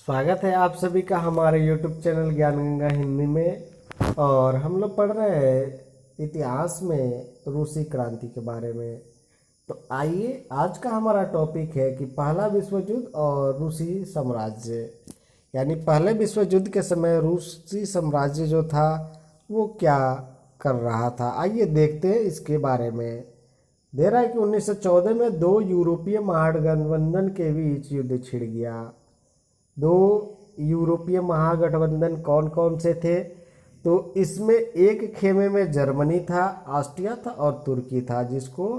स्वागत है आप सभी का हमारे YouTube चैनल ज्ञान गंगा हिंदी में। और हम लोग पढ़ रहे हैं इतिहास में रूसी क्रांति के बारे में। तो आइए, आज का हमारा टॉपिक है कि पहला विश्व युद्ध और रूसी साम्राज्य। यानी पहले विश्व युद्ध के समय रूसी साम्राज्य जो था वो क्या कर रहा था। आइए देखते हैं इसके बारे में। दे रहा है कि 1914 में दो यूरोपीय महागठबंधन के बीच युद्ध छिड़ गया। दो यूरोपीय महागठबंधन कौन कौन से थे? तो इसमें एक खेमे में जर्मनी था, ऑस्ट्रिया था और तुर्की था, जिसको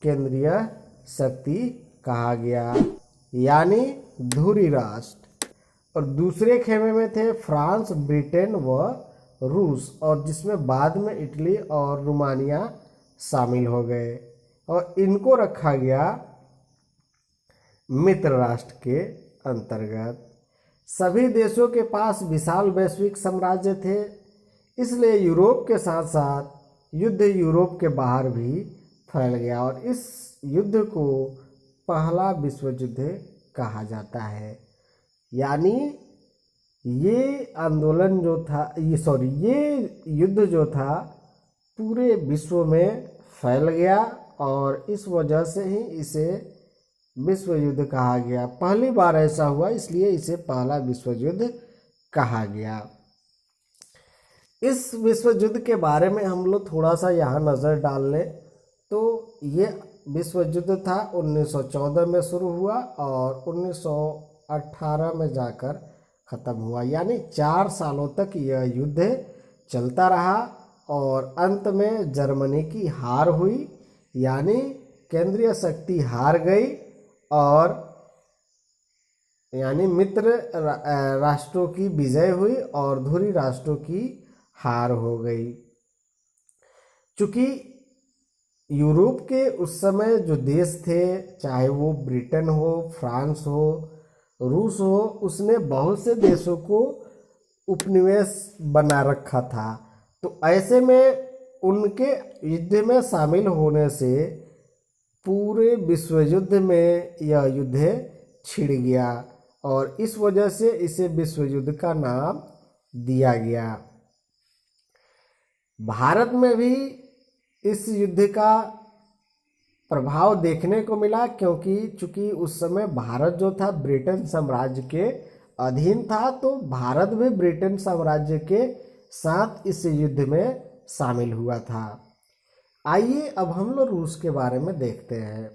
केंद्रीय शक्ति कहा गया, यानी धुरी राष्ट्र। और दूसरे खेमे में थे फ्रांस, ब्रिटेन व रूस, और जिसमें बाद में इटली और रोमानिया शामिल हो गए। और इनको रखा गया मित्र राष्ट्र के अंतर्गत। सभी देशों के पास विशाल वैश्विक साम्राज्य थे, इसलिए यूरोप के साथ साथ युद्ध यूरोप के बाहर भी फैल गया और इस युद्ध को पहला विश्व युद्ध कहा जाता है। यानी ये आंदोलन जो था ये युद्ध जो था पूरे विश्व में फैल गया और इस वजह से ही इसे विश्व युद्ध कहा गया। पहली बार ऐसा हुआ, इसलिए इसे पहला विश्व युद्ध कहा गया। इस विश्व युद्ध के बारे में हम लोग थोड़ा सा यहाँ नज़र डाल लें तो ये विश्व युद्ध था 1914 में शुरू हुआ और 1918 में जाकर ख़त्म हुआ। यानी 4 सालों तक यह युद्ध चलता रहा और अंत में जर्मनी की हार हुई, यानी केंद्रीय शक्ति हार गई और यानी मित्र राष्ट्रों की विजय हुई और धुरी राष्ट्रों की हार हो गई। चूंकि यूरोप के उस समय जो देश थे, चाहे वो ब्रिटेन हो, फ्रांस हो, रूस हो, उसने बहुत से देशों को उपनिवेश बना रखा था। तो ऐसे में उनके युद्ध में शामिल होने से पूरे विश्व युद्ध में यह युद्ध छिड़ गया और इस वजह से इसे विश्व युद्ध का नाम दिया गया। भारत में भी इस युद्ध का प्रभाव देखने को मिला, क्योंकि चूंकि उस समय भारत जो था ब्रिटेन साम्राज्य के अधीन था, तो भारत भी ब्रिटेन साम्राज्य के साथ इस युद्ध में शामिल हुआ था। आइए अब हम लोग रूस के बारे में देखते हैं।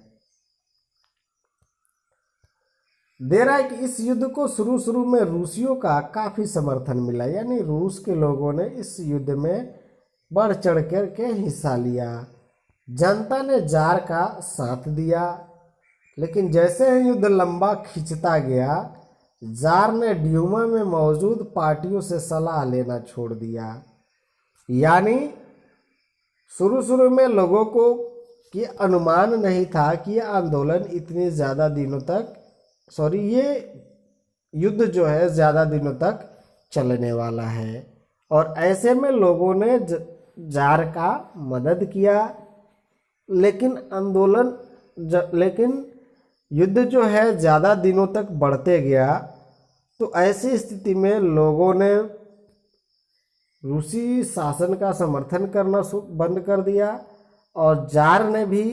दे रहा है कि इस युद्ध को शुरू में रूसियों का काफी समर्थन मिला, यानी रूस के लोगों ने इस युद्ध में बढ़ चढ़ कर के हिस्सा लिया। जनता ने जार का साथ दिया, लेकिन जैसे ही युद्ध लंबा खिंचता गया, जार ने ड्यूमा में मौजूद पार्टियों से सलाह लेना छोड़ दिया। यानी शुरू में लोगों को ये अनुमान नहीं था कि ये आंदोलन इतने ज़्यादा दिनों तक ये युद्ध जो है ज़्यादा दिनों तक चलने वाला है। और ऐसे में लोगों ने जार का मदद किया, लेकिन लेकिन युद्ध जो है ज़्यादा दिनों तक बढ़ते गया। तो ऐसी स्थिति में लोगों ने रूसी शासन का समर्थन करना बंद कर दिया और जार ने भी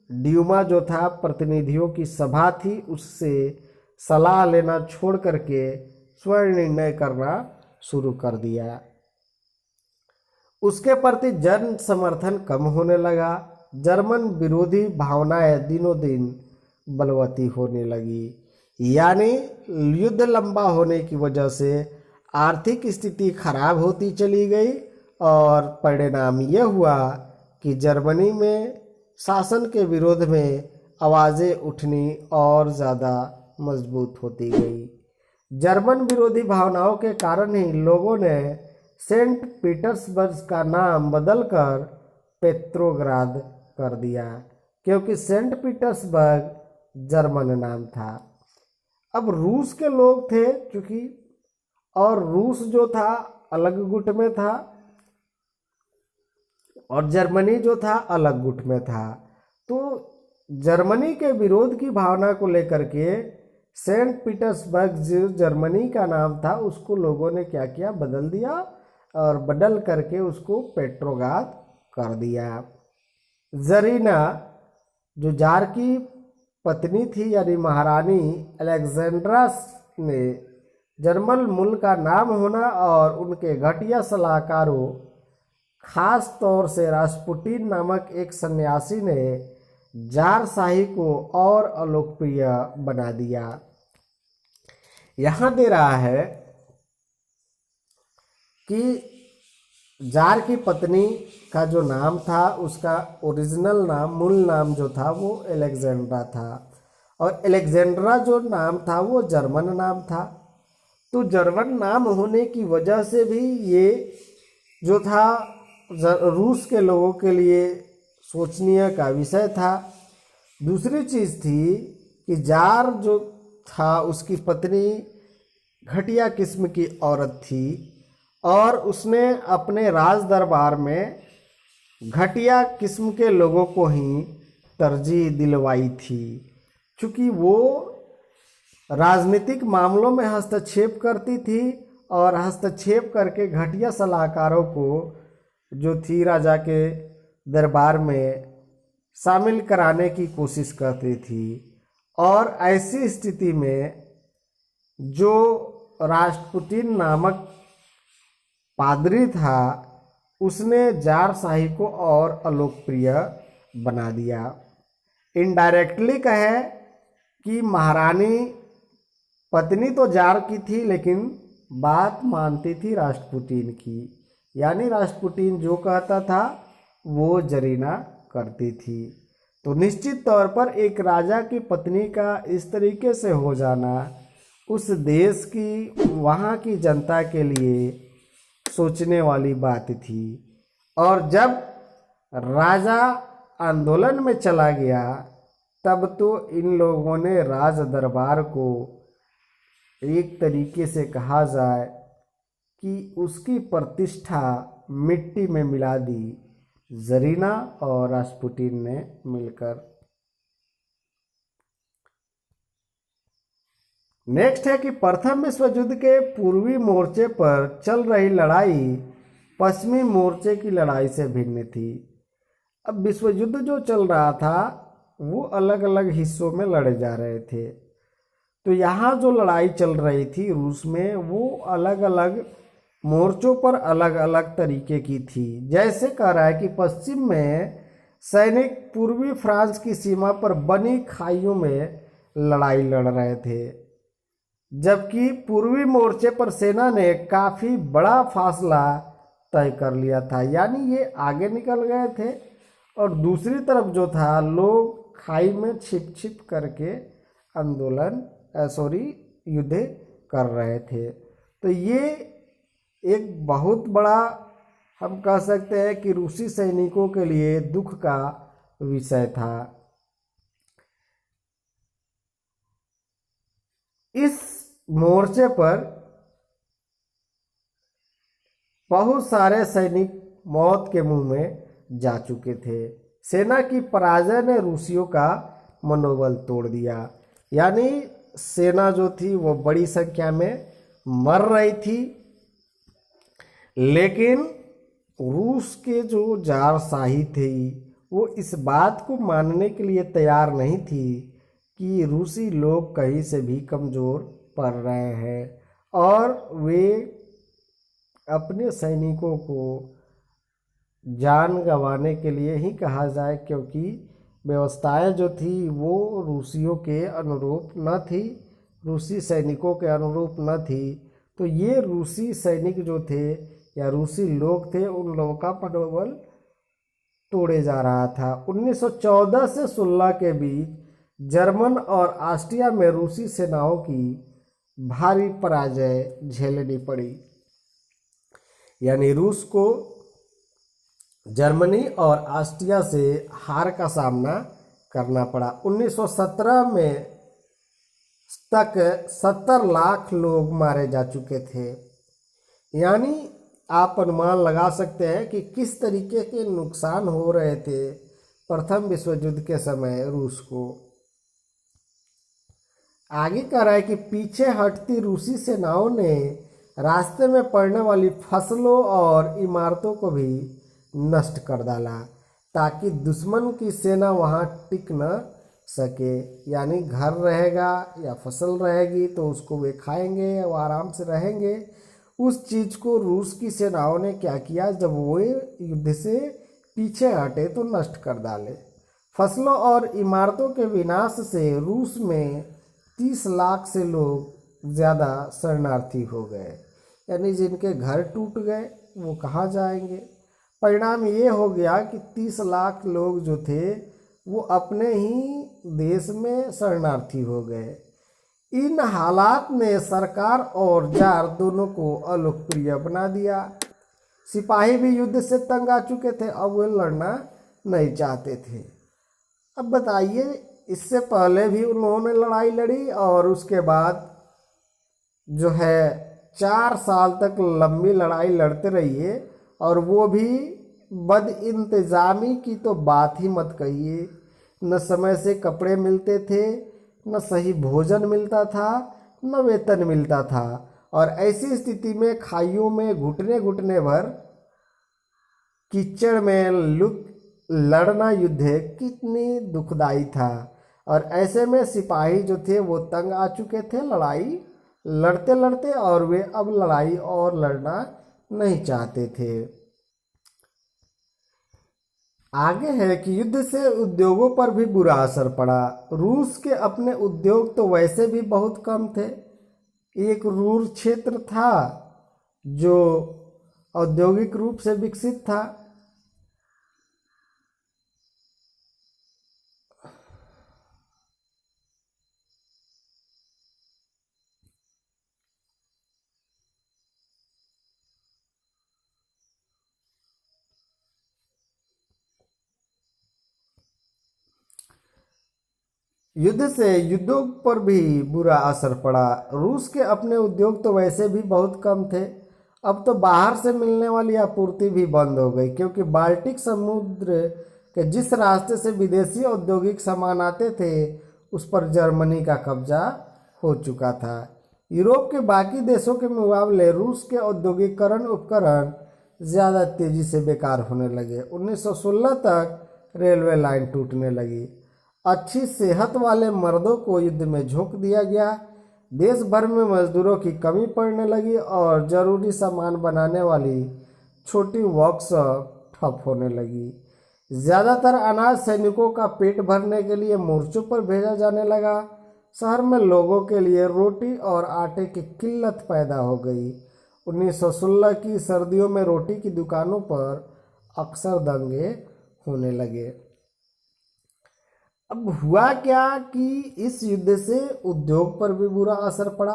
ड्यूमा जो था, प्रतिनिधियों की सभा थी, उससे सलाह लेना छोड़ करके स्वयं निर्णय करना शुरू कर दिया। उसके प्रति जन समर्थन कम होने लगा। जर्मन विरोधी भावनाएं दिनों दिन बलवती होने लगी। यानी युद्ध लंबा होने की वजह से आर्थिक स्थिति खराब होती चली गई और परिणाम यह हुआ कि जर्मनी में शासन के विरोध में आवाज़ें उठनी और ज़्यादा मजबूत होती गई। जर्मन विरोधी भावनाओं के कारण ही लोगों ने सेंट पीटर्सबर्ग का नाम बदलकर पेट्रोग्राद कर दिया, क्योंकि सेंट पीटर्सबर्ग जर्मन नाम था। अब रूस के लोग थे चूँकि, और रूस जो था अलग गुट में था और जर्मनी जो था अलग गुट में था। तो जर्मनी के विरोध की भावना को लेकर के सेंट पीटर्सबर्ग जो जर्मनी का नाम था उसको लोगों ने क्या किया, बदल दिया और बदल करके उसको पेट्रोग्राद कर दिया। जरीना जो जार की पत्नी थी यानी महारानी अलेक्जेंड्रा ने जर्मन मूल का नाम होना और उनके घटिया सलाहकारों खास तौर से रास्पुटिन नामक एक सन्यासी ने जार शाही को और अलोकप्रिय बना दिया। यहाँ दे रहा है कि जार की पत्नी का जो नाम था उसका ओरिजिनल नाम, मूल नाम जो था वो अलेक्जेंड्रा था और अलेक्जेंड्रा जो नाम था वो जर्मन नाम था। तो जर्मन नाम होने की वजह से भी ये जो था रूस के लोगों के लिए सोचनीय का विषय था। दूसरी चीज़ थी कि जार जो था उसकी पत्नी घटिया किस्म की औरत थी और उसने अपने राज दरबार में घटिया किस्म के लोगों को ही तरजीह दिलवाई थी, क्योंकि वो राजनीतिक मामलों में हस्तक्षेप करती थी और हस्तक्षेप करके घटिया सलाहकारों को जो थी राजा के दरबार में शामिल कराने की कोशिश करती थी। और ऐसी स्थिति में जो रास्पुटिन नामक पादरी था उसने जार शाही को और अलोकप्रिय बना दिया। इनडायरेक्टली कहे कि महारानी पत्नी तो जार की थी लेकिन बात मानती थी रास्पुटिन की, यानी रास्पुटिन जो कहता था वो जरीना करती थी। तो निश्चित तौर पर एक राजा की पत्नी का इस तरीके से हो जाना उस देश की, वहाँ की जनता के लिए सोचने वाली बात थी। और जब राजा आंदोलन में चला गया तब तो इन लोगों ने राज दरबार को एक तरीके से कहा जाए कि उसकी प्रतिष्ठा मिट्टी में मिला दी, जरीना और रास्पुटिन ने मिलकर। नेक्स्ट है कि प्रथम विश्व युद्ध के पूर्वी मोर्चे पर चल रही लड़ाई पश्चिमी मोर्चे की लड़ाई से भिन्न थी। अब विश्व युद्ध जो चल रहा था वो अलग अलग हिस्सों में लड़े जा रहे थे, तो यहाँ जो लड़ाई चल रही थी रूस में वो अलग अलग मोर्चों पर अलग अलग तरीके की थी। जैसे कह रहा है कि पश्चिम में सैनिक पूर्वी फ्रांस की सीमा पर बनी खाइयों में लड़ाई लड़ रहे थे, जबकि पूर्वी मोर्चे पर सेना ने काफ़ी बड़ा फासला तय कर लिया था, यानी ये आगे निकल गए थे और दूसरी तरफ जो था लोग खाई में छिप छिप करके युद्ध कर रहे थे। तो ये एक बहुत बड़ा हम कह सकते हैं कि रूसी सैनिकों के लिए दुख का विषय था। इस मोर्चे पर बहुत सारे सैनिक मौत के मुंह में जा चुके थे। सेना की पराजय ने रूसियों का मनोबल तोड़ दिया, यानी सेना जो थी वो बड़ी संख्या में मर रही थी, लेकिन रूस के जो जार शाही थी वो इस बात को मानने के लिए तैयार नहीं थी कि रूसी लोग कहीं से भी कमज़ोर पड़ रहे हैं और वे अपने सैनिकों को जान गंवाने के लिए ही कहा जाए, क्योंकि व्यवस्थाएं जो थी वो रूसियों के अनुरूप न थी, रूसी सैनिकों के अनुरूप न थी। तो ये रूसी सैनिक जो थे या रूसी लोग थे उन लोगों का मनोबल तोड़े जा रहा था। 1914 से 16 के बीच जर्मन और ऑस्ट्रिया में रूसी सेनाओं की भारी पराजय झेलनी पड़ी, यानी रूस को जर्मनी और ऑस्ट्रिया से हार का सामना करना पड़ा। 1917 में तक 70 लाख लोग मारे जा चुके थे, यानी आप अनुमान लगा सकते हैं कि किस तरीके के नुकसान हो रहे थे प्रथम विश्व युद्ध के समय रूस को। आगे कह रहा है कि पीछे हटती रूसी सेनाओं ने रास्ते में पड़ने वाली फसलों और इमारतों को भी नष्ट कर डाला ताकि दुश्मन की सेना वहां टिक न सके। यानी घर रहेगा या फसल रहेगी तो उसको वे खाएंगे और आराम से रहेंगे। उस चीज को रूस की सेनाओं ने क्या किया, जब वो युद्ध से पीछे हटे तो नष्ट कर डाले। फसलों और इमारतों के विनाश से रूस में 30 लाख से लोग ज़्यादा शरणार्थी हो गए। यानी जिनके घर टूट गए वो कहाँ जाएंगे। परिणाम ये हो गया कि 30 लाख लोग जो थे वो अपने ही देश में शरणार्थी हो गए। इन हालात ने सरकार और जार दोनों को अलोकप्रिय बना दिया। सिपाही भी युद्ध से तंग आ चुके थे, अब वे लड़ना नहीं चाहते थे। अब बताइए, इससे पहले भी उन्होंने लड़ाई लड़ी और उसके बाद जो है 4 साल तक लंबी लड़ाई लड़ते रहिए, और वो भी बदइंतजामी की तो बात ही मत कहिए। न समय से कपड़े मिलते थे, न सही भोजन मिलता था, न वेतन मिलता था, और ऐसी स्थिति में खाइयों में घुटने घुटने भर कीचड़ में लड़ना युद्ध कितनी दुखदाई था। और ऐसे में सिपाही जो थे वो तंग आ चुके थे लड़ाई लड़ते लड़ते, और वे अब लड़ाई और लड़ना नहीं चाहते थे। आगे है कि युद्ध से उद्योगों पर भी बुरा असर पड़ा। रूस के अपने उद्योग तो वैसे भी बहुत कम थे। एक रूर क्षेत्र था जो औद्योगिक रूप से विकसित था। युद्ध से उद्योग पर भी बुरा असर पड़ा। रूस के अपने उद्योग तो वैसे भी बहुत कम थे, अब तो बाहर से मिलने वाली आपूर्ति भी बंद हो गई, क्योंकि बाल्टिक समुद्र के जिस रास्ते से विदेशी औद्योगिक सामान आते थे उस पर जर्मनी का कब्जा हो चुका था। यूरोप के बाकी देशों के मुकाबले रूस के औद्योगिकरण उपकरण ज़्यादा तेजी से बेकार होने लगे। 1916 तक रेलवे लाइन टूटने लगी। अच्छी सेहत वाले मर्दों को युद्ध में झोंक दिया गया। देश भर में मजदूरों की कमी पड़ने लगी और जरूरी सामान बनाने वाली छोटी वर्कशॉप ठप होने लगी। ज़्यादातर अनाज सैनिकों का पेट भरने के लिए मोर्चों पर भेजा जाने लगा। शहर में लोगों के लिए रोटी और आटे की किल्लत पैदा हो गई। 1916 की सर्दियों में रोटी की दुकानों पर अक्सर दंगे होने लगे। अब हुआ क्या कि इस युद्ध से उद्योग पर भी बुरा असर पड़ा,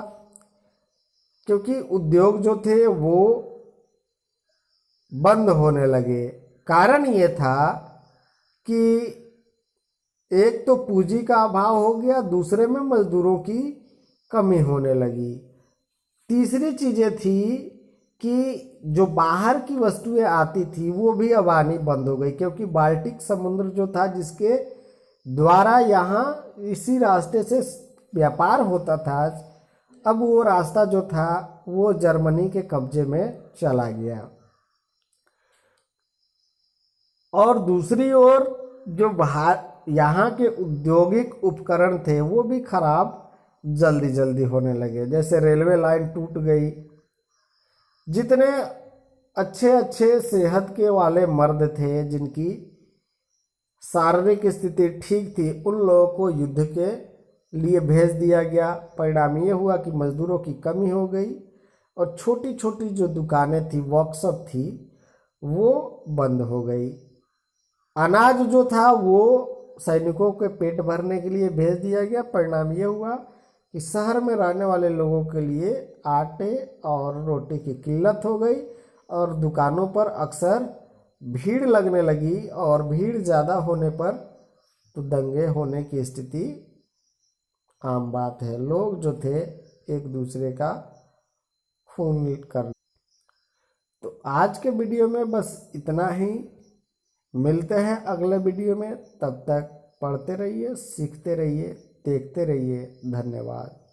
क्योंकि उद्योग जो थे वो बंद होने लगे। कारण ये था कि एक तो पूंजी का अभाव हो गया, दूसरे में मजदूरों की कमी होने लगी। तीसरी चीजें थी कि जो बाहर की वस्तुएं आती थी वो भी अब आनी बंद हो गई, क्योंकि बाल्टिक समुद्र जो था जिसके द्वारा यहाँ इसी रास्ते से व्यापार होता था, अब वो रास्ता जो था वो जर्मनी के कब्जे में चला गया। और दूसरी ओर जो यहाँ के औद्योगिक उपकरण थे वो भी खराब जल्दी जल्दी होने लगे। जैसे रेलवे लाइन टूट गई। जितने अच्छे अच्छे सेहत के वाले मर्द थे जिनकी शारीरिक स्थिति ठीक थी, उन लोगों को युद्ध के लिए भेज दिया गया। परिणाम ये हुआ कि मजदूरों की कमी हो गई और छोटी छोटी जो दुकानें थी, वर्कशॉप थी, वो बंद हो गई। अनाज जो था वो सैनिकों के पेट भरने के लिए भेज दिया गया। परिणाम ये हुआ कि शहर में रहने वाले लोगों के लिए आटे और रोटी की किल्लत हो गई और दुकानों पर अक्सर भीड़ लगने लगी, और भीड़ ज़्यादा होने पर तो दंगे होने की स्थिति आम बात है। लोग जो थे एक दूसरे का खून कर। तो आज के वीडियो में बस इतना ही। मिलते हैं अगले वीडियो में, तब तक पढ़ते रहिए, सीखते रहिए। देखते रहिए। धन्यवाद।